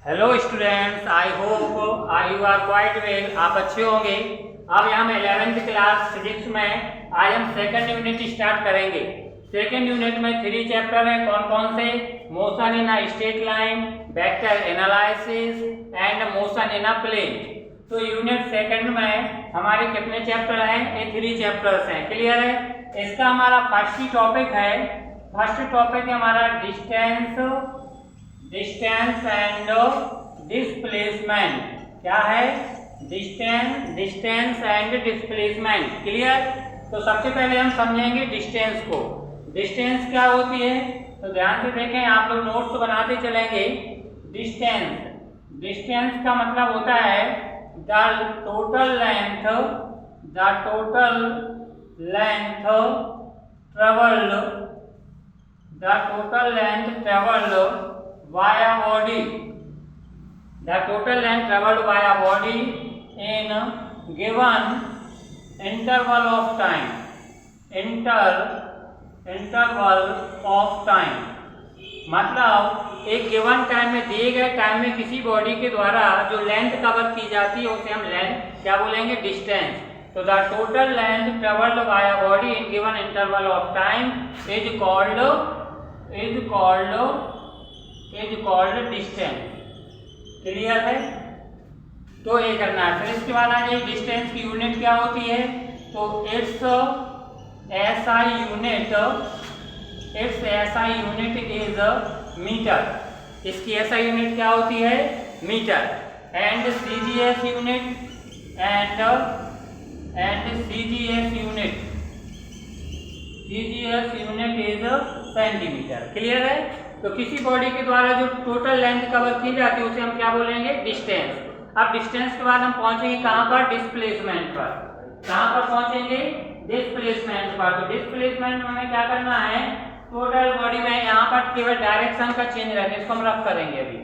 Hello students, I hope you are quite well. आप अच्छे होंगे। अब यहाँ हम 11th क्लास फिजिक्स में आज हम सेकंड यूनिट स्टार्ट करेंगे। सेकंड यूनिट में 3 चैप्टर हैं। कौन कौन से? Motion in a straight line, vector analysis and motion in a plane. तो यूनिट सेकंड में हमारे कितने चैप्टर हैं? ये 3 चैप्टर्स हैं। क्लियर है? इसका हमारा फर्स्ट टॉपिक है। फर्स्ट टॉपिक है हमारा डिस्टेंस एंड डिस्प्लेसमेंट। क्या है? Distance and displacement. क्लियर? तो सबसे पहले हम समझेंगे डिस्टेंस को। डिस्टेंस क्या होती है? तो ध्यान से देखें, आप लोग नोट्स बनाते चलेंगे। डिस्टेंस का मतलब होता है the total length travelled via body, the total length traveled by a body in given interval of time. interval of time मतलब एक गिवन टाइम में, दिए गए टाइम में किसी बॉडी के द्वारा जो लेंथ कवर की जाती है उसे हम लेंथ क्या बोलेंगे? डिस्टेंस। तो the total length travelled by a body in given interval of time is called distance. Clear है? तो ये करना है। फिर इसके बाद आ जाइए, डिस्टेंस की यूनिट क्या होती है? तो it's SI unit is metre. इसकी एसआई यूनिट क्या होती है? Metre. And CGS unit is centimetre. Clear है? तो किसी बॉडी के द्वारा जो टोटल लेंथ कवर की जाती है उसे हम क्या बोलेंगे? डिस्टेंस। अब डिस्टेंस के बाद हम पहुंचेंगे कहां पर? डिस्प्लेसमेंट पर। कहां पर पहुंचेंगे? डिस्प्लेसमेंट पर। तो डिस्प्लेसमेंट में हमें क्या करना है? टोटल बॉडी में यहाँ पर केवल डायरेक्शन का चेंज रहता है, इसको हम रफ करेंगे अभी।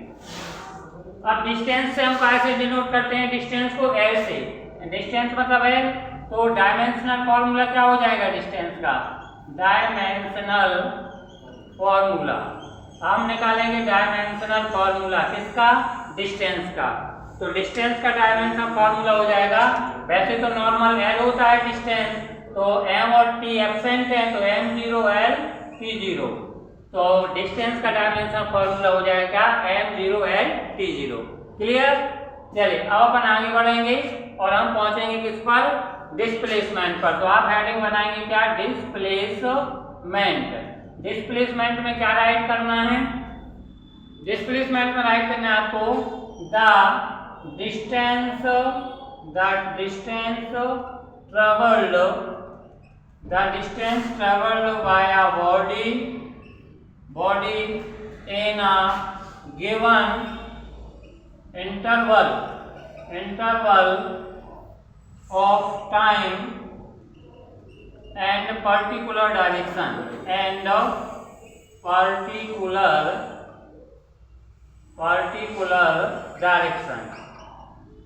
अब डिस्टेंस से हम कैसे डिनोट करते हैं? डिस्टेंस को एल से। डिस्टेंस मतलब एल, तो डायमेंशनल फॉर्मूला क्या हो जाएगा डिस्टेंस का? डायमेंशनल फॉर्मूला हम निकालेंगे। डायमेंशनल फॉर्मूला किसका? डिस्टेंस का। तो डिस्टेंस का डायमेंशनल फॉर्मूला हो जाएगा, वैसे तो नॉर्मल एल होता है डिस्टेंस, तो एम और टी एब्सेंट है तो m0 l t0। तो डिस्टेंस का डायमेंशनल फॉर्मूला हो जाएगा m0 l t0। क्लियर? चलिए अब अपन आगे बढ़ेंगे और हम पहुंचेंगे किस पर? डिस्प्लेसमेंट पर। तो आप हेडिंग बनाएंगे क्या? डिस्प्लेसमेंट। डिस्प्लेसमेंट में क्या राइट करना है? डिस्प्लेसमेंट में राइट करना है आपको the distance travelled by a body in a given interval of time and particular direction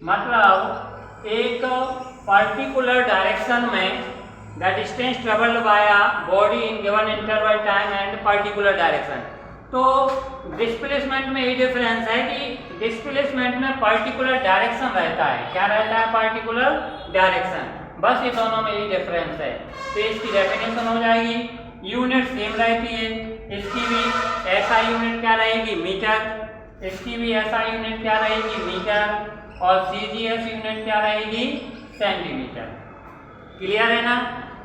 मतलब एक पर्टिकुलर डायरेक्शन में the distance travelled by a body in given interval time and particular direction. तो displacement में ये difference है कि displacement में particular direction रहता है। क्या रहता है? Particular direction. बस ये दोनों में ये डिफरेंस है। तो इसकी डेफिनेशन हो जाएगी, यूनिट सेम रहती है। इसकी भी ऐसा यूनिट क्या रहेगी? मीटर। इसकी भी ऐसा यूनिट क्या रहेगी? मीटर। और सीजीएस यूनिट क्या रहेगी? सेंटीमीटर। क्लियर है ना?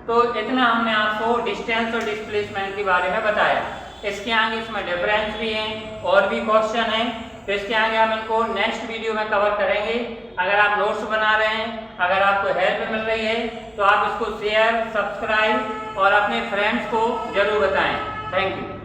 तो इतना हमने आपको डिस्टेंस और डिस्प्लेसमेंट के बारे में बताया। इसके आगे इसमें डिफरेंस भी है और भी क्वेश्चन है, तो इसके आगे हम इनको नेक्स्ट वीडियो में कवर करेंगे। अगर आप नोट्स बना रहे हैं, अगर आपको हेल्प मिल रही है तो आप इसको शेयर, सब्सक्राइब और अपने फ्रेंड्स को जरूर बताएं। Thank you.